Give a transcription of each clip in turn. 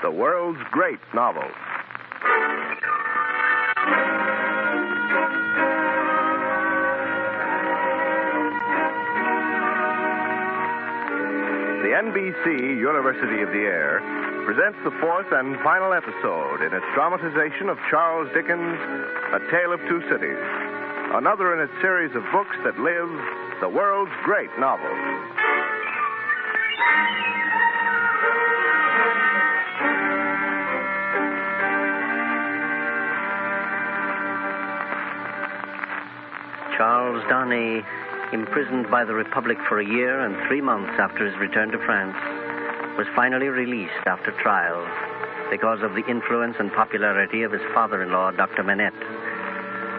the world's great novels. The NBC University of the Air presents the fourth and final episode in its dramatization of Charles Dickens' A Tale of Two Cities, another in its series of books that live the world's great novels. Charles Darnay, imprisoned by the Republic for a year and 3 months after his return to France, was finally released after trial because of the influence and popularity of his father-in-law, Dr. Manette.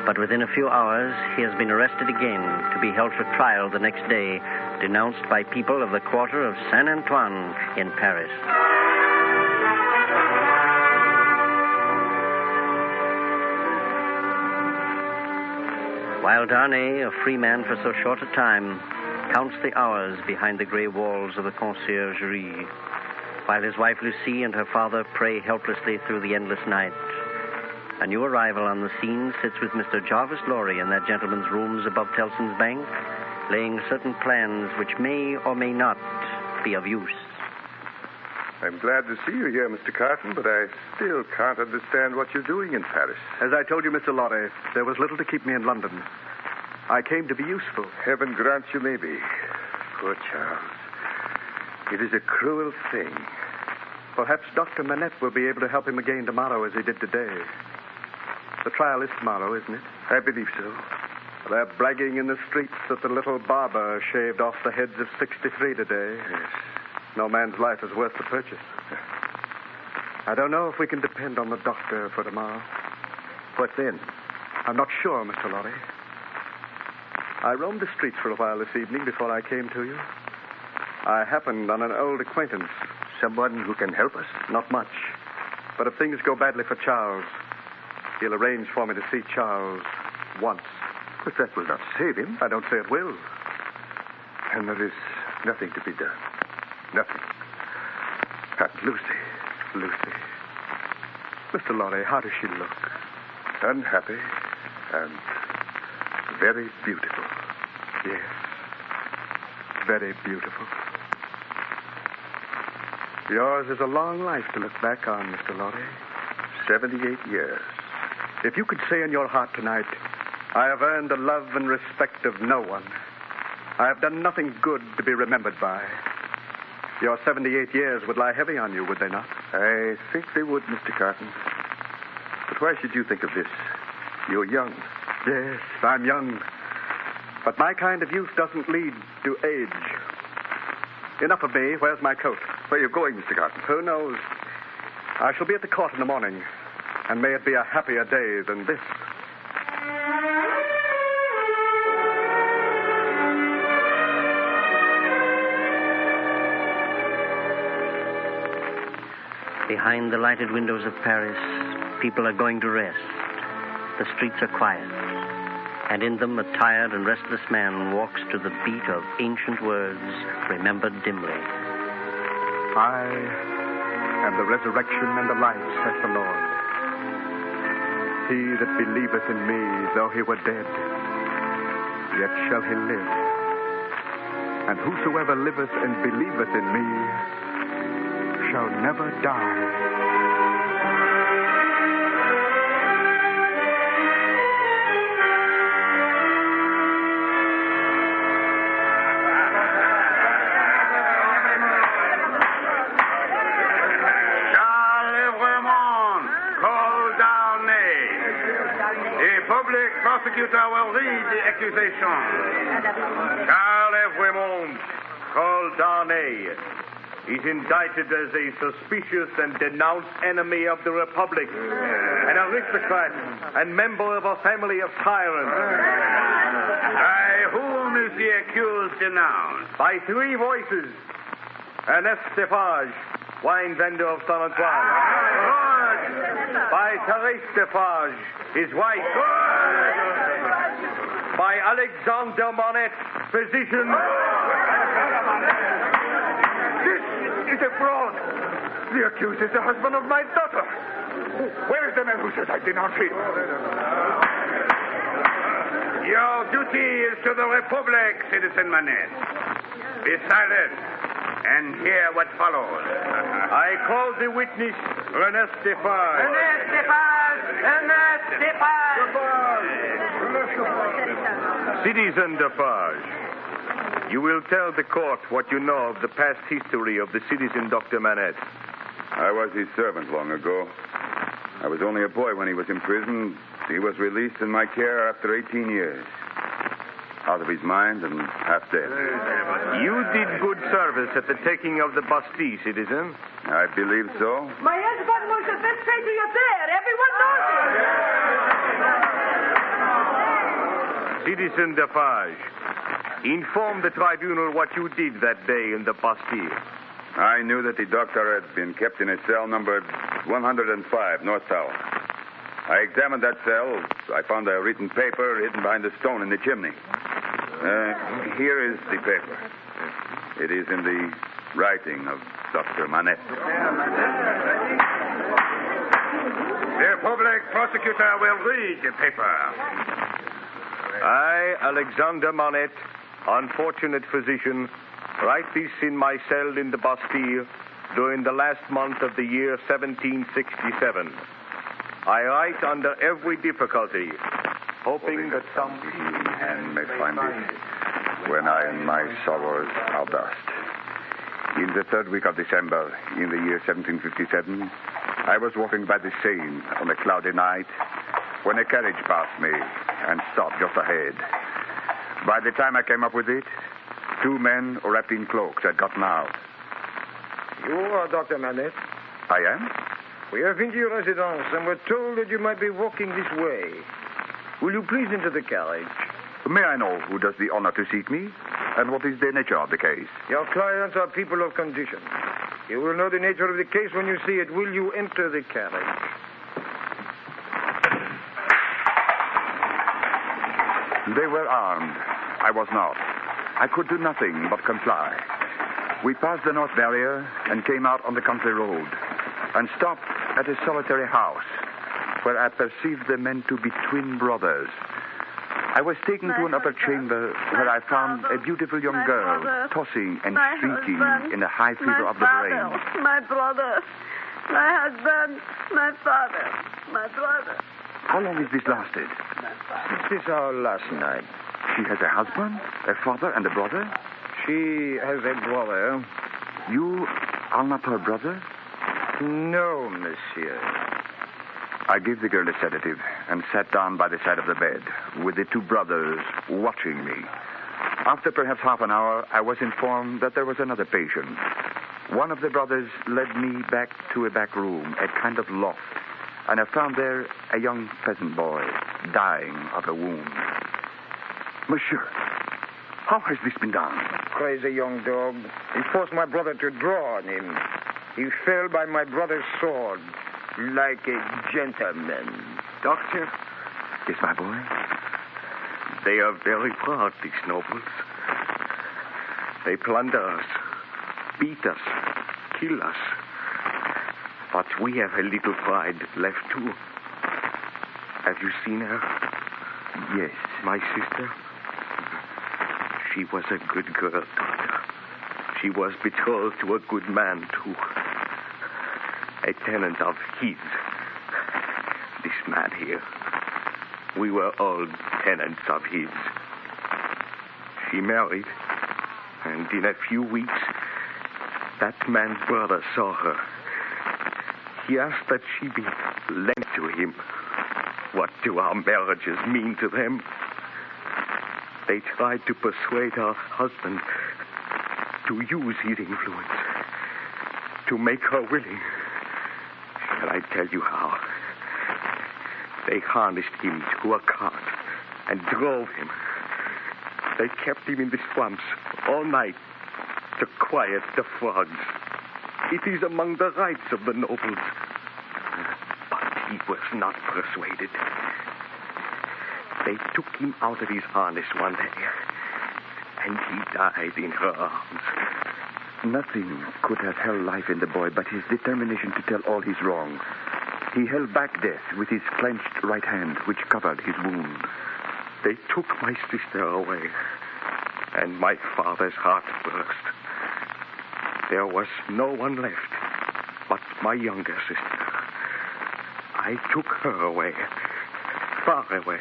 But within a few hours, he has been arrested again to be held for trial the next day, denounced by people of the quarter of Saint-Antoine in Paris. While Darnay, a free man for so short a time, counts the hours behind the gray walls of the conciergerie, while his wife Lucie and her father pray helplessly through the endless night, a new arrival on the scene sits with Mr. Jarvis Lorry in that gentleman's rooms above Tellson's Bank, laying certain plans which may or may not be of use. I'm glad to see you here, Mr. Carton, but I still can't understand what you're doing in Paris. As I told you, Mr. Lorry, there was little to keep me in London. I came to be useful. Heaven grant you may be. Poor Charles. It is a cruel thing. Perhaps Dr. Manette will be able to help him again tomorrow as he did today. The trial is tomorrow, isn't it? I believe so. They're bragging in the streets that the little barber shaved off the heads of 63 today. Yes. No man's life is worth the purchase. I don't know if we can depend on the doctor for tomorrow. What then? I'm not sure, Mr. Lorry. I roamed the streets for a while this evening before I came to you. I happened on an old acquaintance. Someone who can help us? Not much. But if things go badly for Charles, he'll arrange for me to see Charles once. But that will not save him. I don't say it will. And there is nothing to be done. Nothing. And Lucy. Lucy. Mr. Lorry, how does she look? Unhappy and very beautiful. Yes. Very beautiful. Yours is a long life to look back on, Mr. Lorry. 78 years. If you could say in your heart tonight, I have earned the love and respect of no one. I have done nothing good to be remembered by. Your 78 years would lie heavy on you, would they not? I think they would, Mr. Carton. But why should you think of this? You're young. Yes, I'm young. But my kind of youth doesn't lead to age. Enough of me. Where's my coat? Where are you going, Mr. Carton? Who knows? I shall be at the court in the morning. And may it be a happier day than this. Behind the lighted windows of Paris, people are going to rest. The streets are quiet. And in them, a tired and restless man walks to the beat of ancient words remembered dimly. I am the resurrection and the life, saith the Lord. He that believeth in me, though he were dead, yet shall he live. And whosoever liveth and believeth in me shall never die. Prosecutor will read the accusation. Charles Raymond, called Darnay, is indicted as a suspicious and denounced enemy of the Republic, an aristocrat and member of a family of tyrants. By whom is the accused denounced? By three voices. Ernest Defarge, wine vendor of Saint-Antoine. By Thérèse Defarge, his wife. By Alexander Manette, physician. This is a fraud. The accused is the husband of my daughter. Where is the man who says I denounce him? Your duty is to the Republic, Citizen Manette. Be silent and hear what follows. I call the witness, Ernest Defarge. Ernest Defarge! Ernest Defarge! Citizen Defarge, you will tell the court what you know of the past history of the citizen Dr. Manette. I was his servant long ago. I was only a boy when he was in prison. He was released in my care after 18 years. Out of his mind and half dead. You did good service at the taking of the Bastille, citizen. I believe so. My husband was the best patriot there. Everyone knows it. Citizen Defarge, inform the tribunal what you did that day in the Bastille. I knew that the doctor had been kept in a cell numbered 105, North Tower. I examined that cell. I found a written paper hidden behind the stone in the chimney. Here is the paper. It is in the writing of Dr. Manette. The public prosecutor will read the paper. I, Alexander Manette, unfortunate physician, write this in my cell in the Bastille during the last month of the year 1767. I write under every difficulty, hoping that some hand may find it when I in my sorrows are dust. In the third week of December, in the year 1757, I was walking by the Seine on a cloudy night when a carriage passed me and stopped just ahead. By the time I came up with it, two men wrapped in cloaks had gotten out. You are Dr. Manette. I am? We have been to your residence and were told that you might be walking this way. Will you please enter the carriage? May I know who does the honor to seek me? And what is the nature of the case? Your clients are people of condition. You will know the nature of the case when you see it. Will you enter the carriage? They were armed. I was not. I could do nothing but comply. We passed the north barrier and came out on the country road and stopped at a solitary house where I perceived the men to be twin brothers. I was taken to an upper chamber where I found a beautiful young girl tossing and shrieking in the high fever of the brain. My brother, my husband, my father, my brother. How long has this lasted? This is our last night. She has a husband, a father, and a brother? She has a brother. You are not her brother? No, monsieur. I gave the girl a sedative and sat down by the side of the bed with the two brothers watching me. After perhaps half an hour, I was informed that there was another patient. One of the brothers led me back to a back room, a kind of loft, and I found there a young peasant boy dying of a wound. Monsieur, how has this been done? Crazy young dog. He forced my brother to draw on him. He fell by my brother's sword like a gentleman. Doctor? Yes, my boy? They are very proud, these nobles. They plunder us, beat us, kill us. But we have a little pride left, too. Have you seen her? Yes. My sister? She was a good girl, Doctor. She was betrothed to a good man, too. A tenant of his. This man here. We were all tenants of his. She married, and in a few weeks, that man's brother saw her. He asked that she be lent to him. What do our marriages mean to them? They tried to persuade her husband to use his influence, to make her willing. Shall I tell you how? They harnessed him to a cart and drove him. They kept him in the swamps all night to quiet the frogs. It is among the rights of the nobles. But he was not persuaded. They took him out of his harness one day, and he died in her arms. Nothing could have held life in the boy but his determination to tell all his wrongs. He held back death with his clenched right hand, which covered his wound. They took my sister away, and my father's heart burst. There was no one left but my younger sister. I took her away, far away,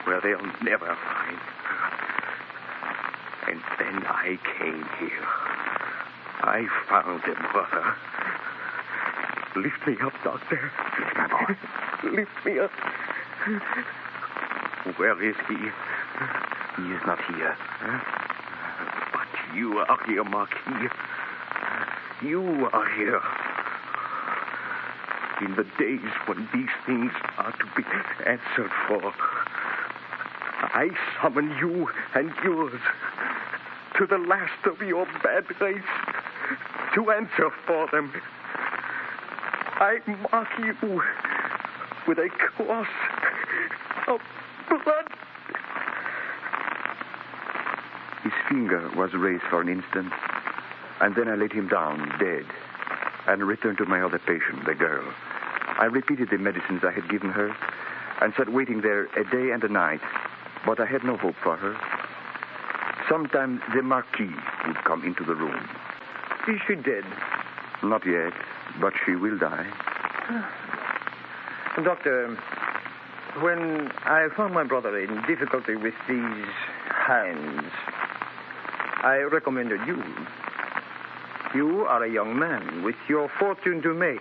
where they'll never find her. And then I came here. I found him, brother. Lift me up, Doctor. Yes, my boy. Lift me up. Where is he? He is not here. But you are here, Marquis. You are here. In the days when these things are to be answered for, I summon you and yours to the last of your bad race to answer for them. I mark you with a cross of blood. His finger was raised for an instant, and then I laid him down, dead, and returned to my other patient, the girl. I repeated the medicines I had given her, and sat waiting there a day and a night, but I had no hope for her. Sometimes the Marquis would come into the room. Is she dead? Not yet, but she will die. Doctor, when I found my brother in difficulty with these hands, I recommended you. You are a young man with your fortune to make.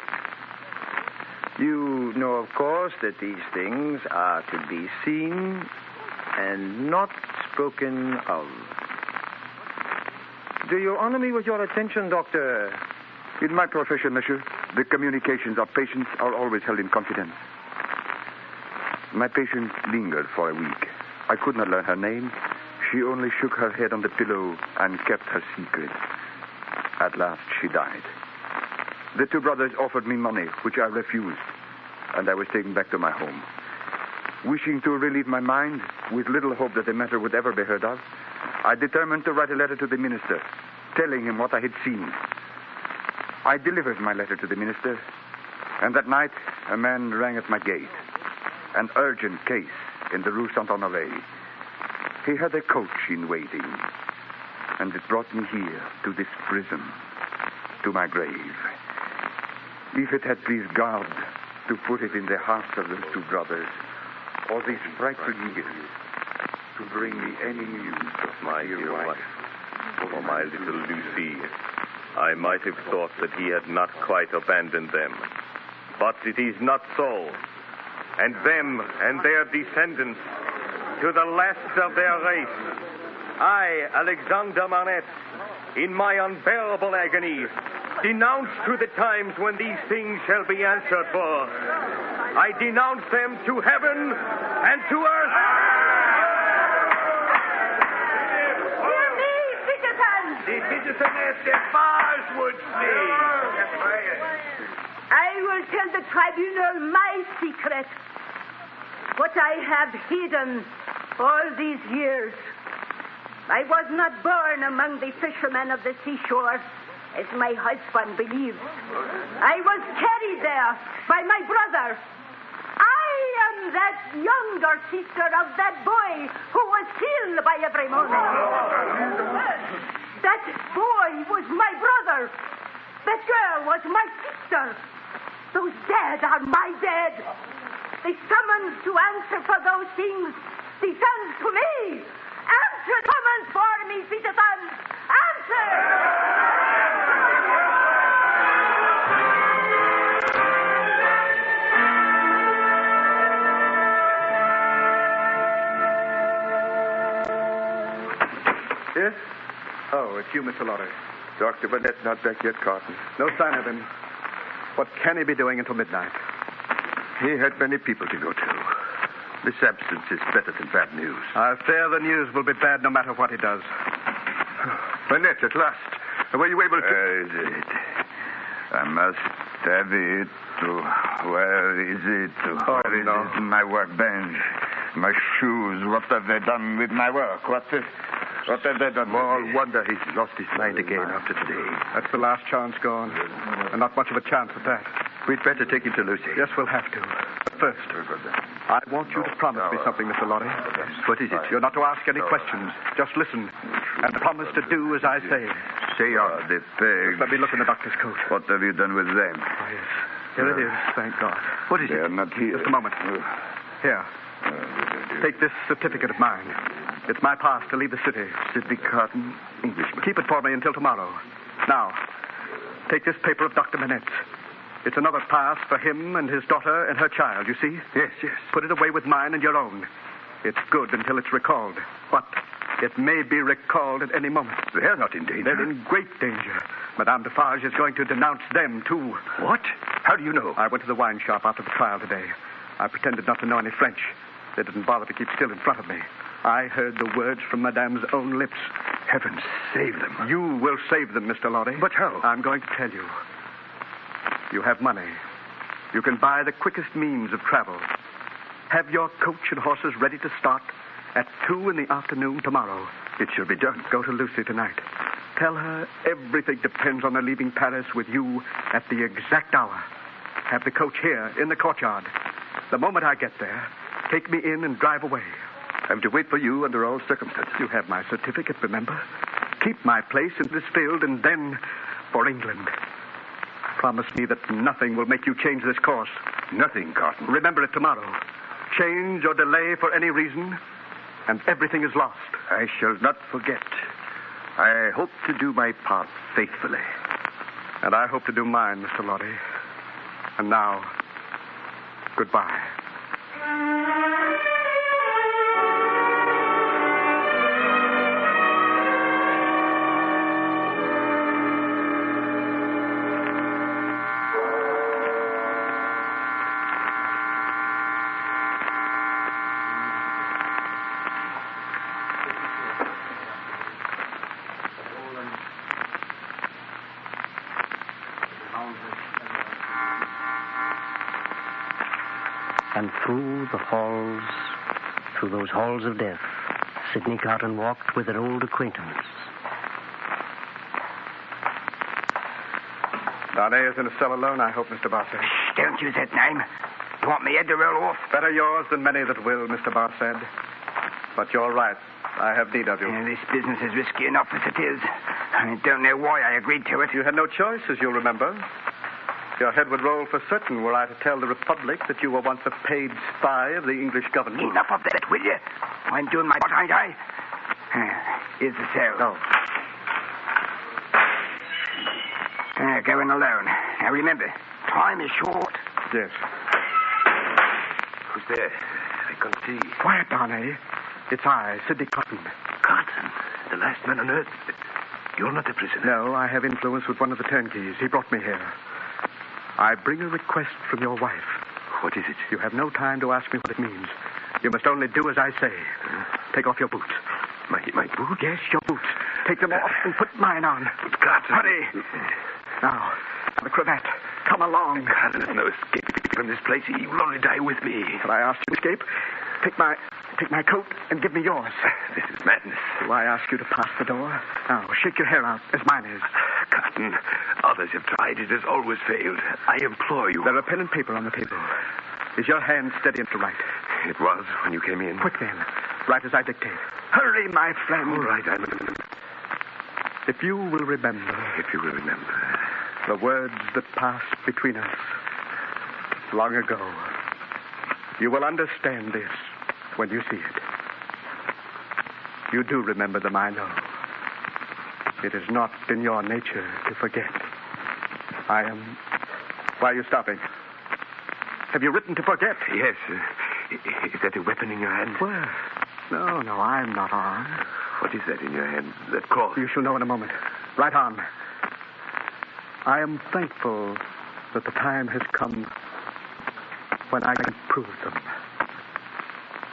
You know, of course, that these things are to be seen and not spoken of. Do you honor me with your attention, Doctor? In my profession, monsieur, the communications of patients are always held in confidence. My patient lingered for a week. I could not learn her name. She only shook her head on the pillow and kept her secret. At last, she died. The two brothers offered me money, which I refused, and I was taken back to my home. Wishing to relieve my mind, with little hope that the matter would ever be heard of, I determined to write a letter to the minister, telling him what I had seen. I delivered my letter to the minister, and that night a man rang at my gate. An urgent case in the Rue Saint-Honoré. He had a coach in waiting, and it brought me here to this prison, to my grave. If it had pleased God to put it in the hearts of those two brothers, all these frightful years, to bring me any news of my dear wife, or my little Lucie, I might have thought that he had not quite abandoned them. But it is not so. And them and their descendants, to the last of their race, I, Alexander Manette, in my unbearable agony, denounce to the times when these things shall be answered for. I denounce them to heaven and to earth. Hear me, citizens! The citizeness Defarge would see. I will tell the tribunal my secret. What I have hidden all these years. I was not born among the fishermen of the seashore, as my husband believed. I was carried there by my brother. I am that younger sister of that boy who was killed by every moment. That boy was my brother. That girl was my sister. Those dead are my dead. They summons to answer for those things descends to me. Answer summons for me, citizens. Answer! Yes? Oh, it's you, Mr. Lauder. Dr. Burnett's not back yet, Carton. No sign of him. What can he be doing until midnight? He had many people to go to. This absence is better than bad news. I fear the news will be bad no matter what he does. Burnett, at last. Were you able to... Where is it? I must have it. Where is it? Where is it? My workbench. My shoes. What have they done with my work? What? What have they done? Small wonder he's lost his mind again after today. That's the last chance gone. And not much of a chance at that. We'd better take him to Lucy. Yes, we'll have to. But first, I want you to promise me something, Mr. Lorry. What is it? You're not to ask any questions. Just listen. And promise to do as I say. Say on. The pigs. Let me look in the doctor's coat. What have you done with them? Oh, yes. Here it is, thank God. What is it? They're not here. Just a moment. Here. Take this certificate of mine. It's my pass to leave the city. Sidney Carton, Englishman. Keep it for me until tomorrow. Now, take this paper of Dr. Manette's. It's another pass for him and his daughter and her child, you see? Yes, yes. Put it away with mine and your own. It's good until it's recalled. But it may be recalled at any moment. They're not in danger. They're in great danger. Madame Defarge is going to denounce them, too. What? How do you know? I went to the wine shop after the trial today. I pretended not to know any French. They didn't bother to keep still in front of me. I heard the words from Madame's own lips. Heaven save them. You will save them, Mr. Lorry. But how? I'm going to tell you. You have money. You can buy the quickest means of travel. Have your coach and horses ready to start at 2 in the afternoon tomorrow. It shall be done. Go to Lucy tonight. Tell her everything depends on her leaving Paris with you at the exact hour. Have the coach here in the courtyard. The moment I get there, take me in and drive away. I'm to wait for you under all circumstances. You have my certificate, remember? Keep my place in this field and then for England. Promise me that nothing will make you change this course. Nothing, Carton. Remember it tomorrow. Change or delay for any reason, and everything is lost. I shall not forget. I hope to do my part faithfully. And I hope to do mine, Mr. Lorry. And now, goodbye. And through those halls of death, Sidney Carton walked with an old acquaintance. Darnay is in a cell alone, I hope, Mr. Barsad. Don't use that name. You want me head to roll off? Better yours than many that will, Mr. Barsad. But you're right. I have need of you. This business is risky enough as it is. I don't know why I agreed to it. You had no choice, as you'll remember. Your head would roll for certain were I to tell the Republic that you were once a paid spy of the English government. Enough of that, will you? I'm doing my part, ain't I? Here's the cell. No. Going alone. Now remember, time is short. Yes. Who's there? I can't see. Quiet, Darnay. It's I, Sidney Carton. Carton, the last man on earth. You're not a prisoner. No, I have influence with one of the turnkeys. He brought me here. I bring a request from your wife. What is it? You have no time to ask me what it means. You must only do as I say. Take off your boots. My boots? Yes, your boots. Take them off and put mine on. But Carton... Hurry. Now, the cravat. Come along. Carton has no escape from this place. He will only die with me. But I asked you to escape. Take my coat and give me yours. This is madness. Do I ask you to pass the door? Now, shake your hair out, as mine is. Carton, others have tried. It has always failed. I implore you. There are pen and paper on the table. Is your hand steady enough to write? It was when you came in. Quick, then. Write as I dictate. Hurry, my friend. All right, If you will remember... If you will remember... The words that passed between us long ago. You will understand this when you see it. You do remember them, I know. It is not in your nature to forget. I am... Why are you stopping? Have you written to forget? Yes. Is that a weapon in your hand? Well, no, I'm not armed. What is that in your hand? That cross? You shall know in a moment. Right on. I am thankful that the time has come when I can prove them.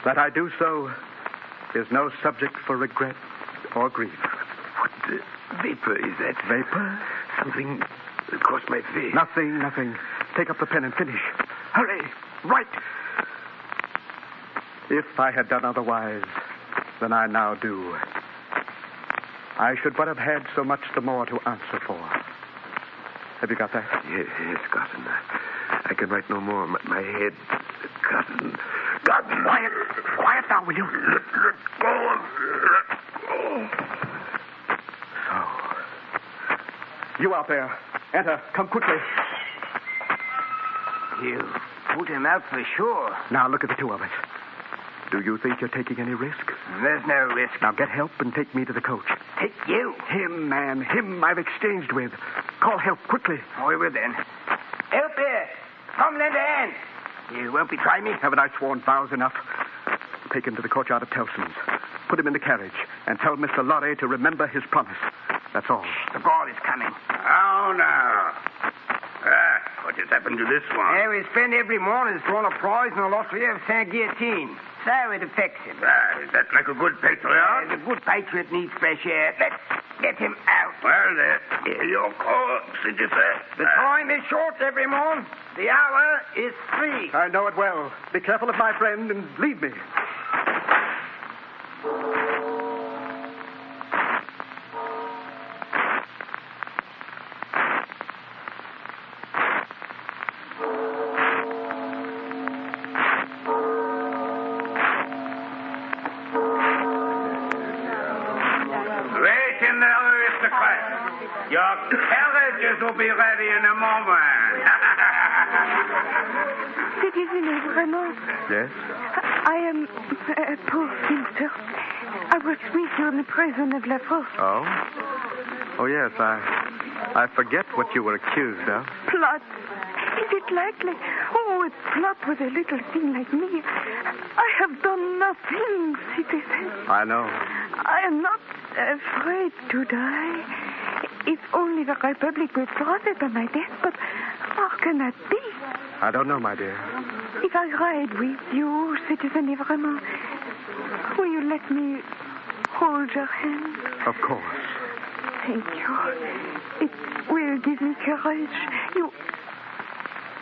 That I do so is no subject for regret or grief. What vapor is that? Vapor? Something across my face. Nothing. Take up the pen and finish. Hurry! Write! If I had done otherwise than I now do, I should but have had so much the more to answer for. Have you got that? Yes, Cotton. I can write no more. My head... Cotton. Cotton. Quiet now, will you? Let go. So. You out there. Enter. Come quickly. You put him out for sure. Now look at the two of us. Do you think you're taking any risk? There's no risk. Now get help and take me to the coach. Take you? Him, man. Him I've exchanged with. Call help quickly. We will then. Help here. Come lend a hand. You won't betray me? Haven't I sworn vows enough? Take him to the courtyard of Tellson's. Put him in the carriage and tell Mr. Lorry to remember his promise. That's all. The ball is coming. Oh, now. What has happened to this one? We spend every morning throwing a prize in the lottery of Saint-Guillotine. So it affects him. Is that like a good patriot? The good patriot needs fresh air. Let's get him out. Well, here you go, citizen. The time is short, every morn. The hour is 3. I know it well. Be careful of my friend and leave me. Your carriages will be ready in a moment. Citizen Vraiment? Yes? I am a poor spinster. I was with you in the prison of La Force. Oh? Oh, yes, I forget what you were accused of. Plot. Is it likely? Oh, a plot with a little thing like me. I have done nothing, citizen. I know. I am not afraid to die. If only the Republic would profit my death, but how can that be? I don't know, my dear. If I ride with you, Citizen Vraiment, will you let me hold your hand? Of course. Thank you. It will give me courage. You...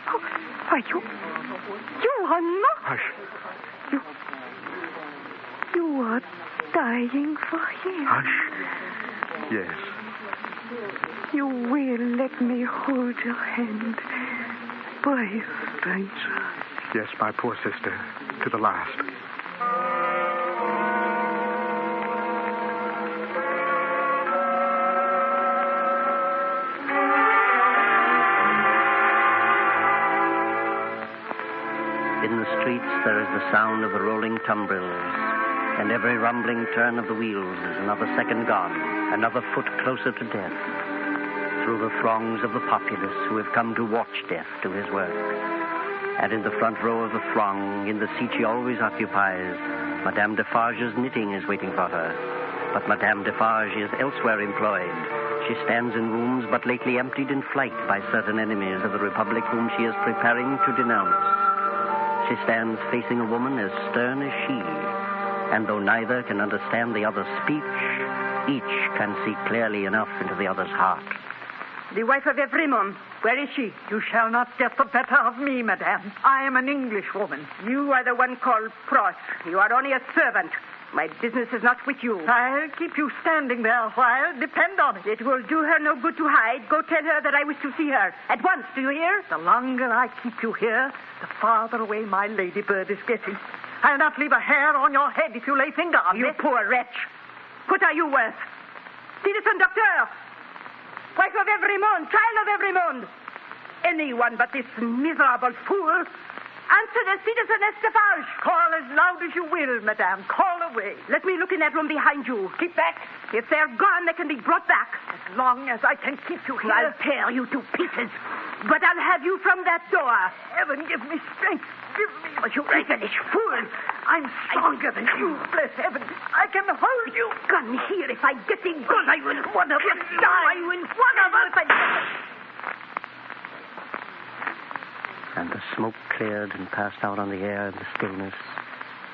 Oh, why, you are not... Hush. You are dying for him. Hush. Yes. You will let me hold your hand, brave stranger. Yes, my poor sister, to the last. In the streets, there is the sound of the rolling tumbrils, and every rumbling turn of the wheels is another second gone, another foot closer to death. Through the throngs of the populace who have come to watch death do his work. And in the front row of the throng, in the seat she always occupies, Madame Defarge's knitting is waiting for her. But Madame Defarge is elsewhere employed. She stands in rooms but lately emptied in flight by certain enemies of the Republic whom she is preparing to denounce. She stands facing a woman as stern as she, and though neither can understand the other's speech, each can see clearly enough into the other's heart. The wife of Evrimond. Where is she? You shall not get the better of me, madame. I am an Englishwoman. You are the one called Pross. You are only a servant. My business is not with you. I'll keep you standing there a while. Depend on it. It will do her no good to hide. Go tell her that I wish to see her. At once, do you hear? The longer I keep you here, the farther away my ladybird is getting. I'll not leave a hair on your head if you lay finger on you me. You poor wretch. What are you worth? Citizen Doctor! Wife of Evrimond, child of Evrimond. Anyone but this miserable fool. Answer the Citizen Defarge. Call as loud as you will, madame. Call away. Let me look in that room behind you. Keep back. If they're gone, they can be brought back. As long as I can keep you here. I'll tear you to pieces. But I'll have you from that door. Heaven give me strength. Give me... Oh, you English fool. I'm stronger than you. Bless heaven. I can hold you. Gun here. If I get the gun, I will one of us die. I will one of us. And the smoke cleared and passed out on the air in the stillness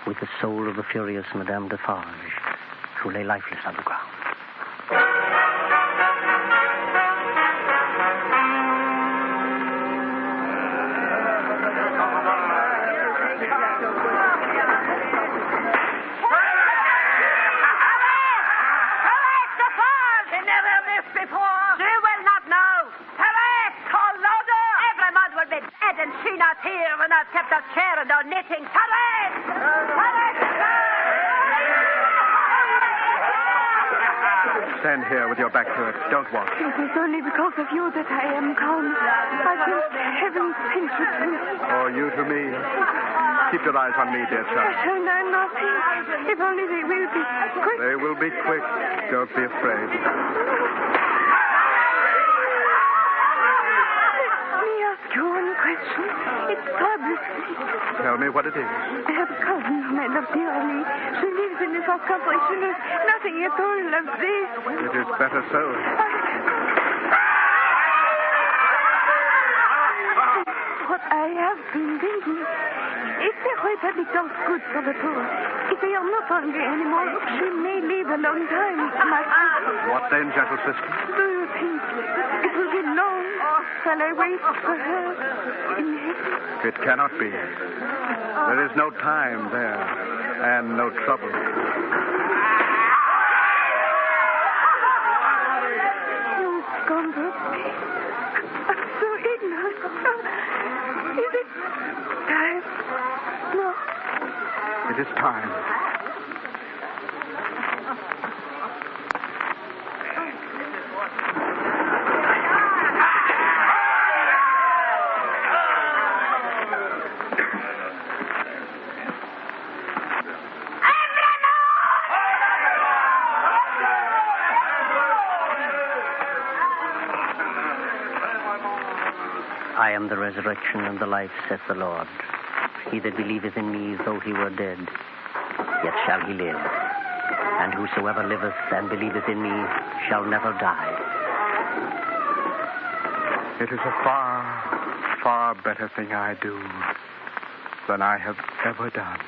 with the soul of the furious Madame Defarge, who lay lifeless on the ground. and she not here when I've kept us chair and our knitting. Courage! Stand here with your back to it. Don't walk. It is only because of you that I am calm. I felt heaven sent you to me. Oh, you to me. Keep your eyes on me, dear child. Oh, no, nothing. If only they will be quick. They will be quick. Don't be afraid. Let me ask you one question. It troubles me. Tell me what it is. I have a cousin whom I love dearly. She lives in the South Country. She knows nothing at all of this. It is better so. What I have been thinking, if the Republic does good for the poor, if they are not hungry anymore, she may live a long time. What then, gentle sister? Do you think it will be long while I wait for her in heaven? It cannot be. There is no time there, and no trouble. You scoundrel. I'm so ignorant. Is it time? No. It is time. I am the resurrection and the life, saith the Lord. He that believeth in me, though he were dead, yet shall he live. And whosoever liveth and believeth in me shall never die. It is a far, far better thing I do than I have ever done.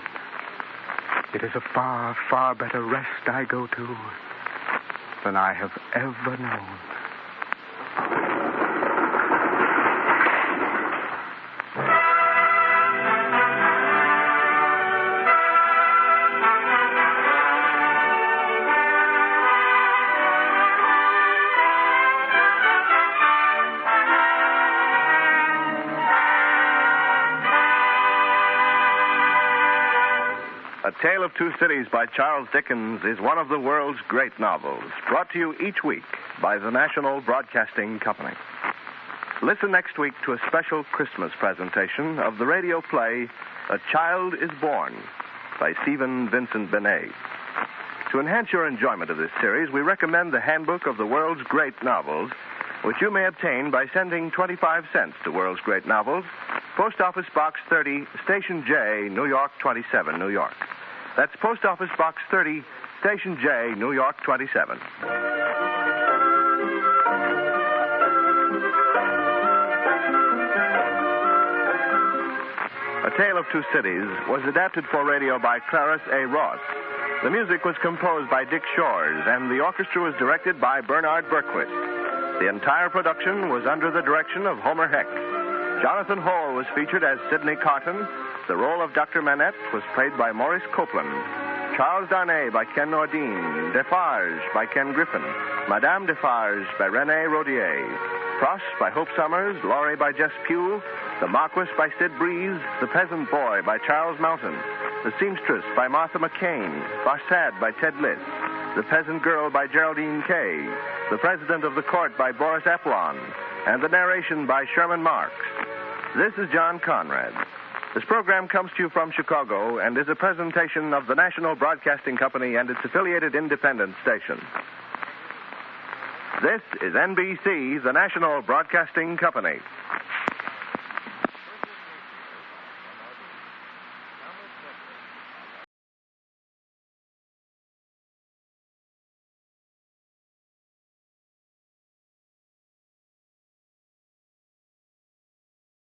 It is a far, far better rest I go to than I have ever known. A Tale of Two Cities by Charles Dickens is one of the world's great novels, brought to you each week by the National Broadcasting Company. Listen next week to a special Christmas presentation of the radio play A Child is Born by Stephen Vincent Benet. To enhance your enjoyment of this series, we recommend the Handbook of the World's Great Novels, which you may obtain by sending 25 cents to World's Great Novels, Post Office Box 30, Station J, New York 27, New York. That's Post Office Box 30, Station J, New York 27. A Tale of Two Cities was adapted for radio by Clarence A. Ross. The music was composed by Dick Shores, and the orchestra was directed by Bernard Berquist. The entire production was under the direction of Homer Heck. Jonathan Hall was featured as Sidney Carton. The role of Dr. Manette was played by Maurice Copeland. Charles Darnay by Ken Nordine. Defarge by Ken Griffin. Madame Defarge by Renee Rodier. Frost by Hope Summers. Laurie by Jess Pugh. The Marquis by Sid Breeze. The Peasant Boy by Charles Mountain. The Seamstress by Martha McCain. Farsad by Ted Liss. The Peasant Girl by Geraldine Kay. The President of the Court by Boris Apollon. And the narration by Sherman Marks. This is John Conrad. This program comes to you from Chicago and is a presentation of the National Broadcasting Company and its affiliated independent stations. This is NBC, the National Broadcasting Company.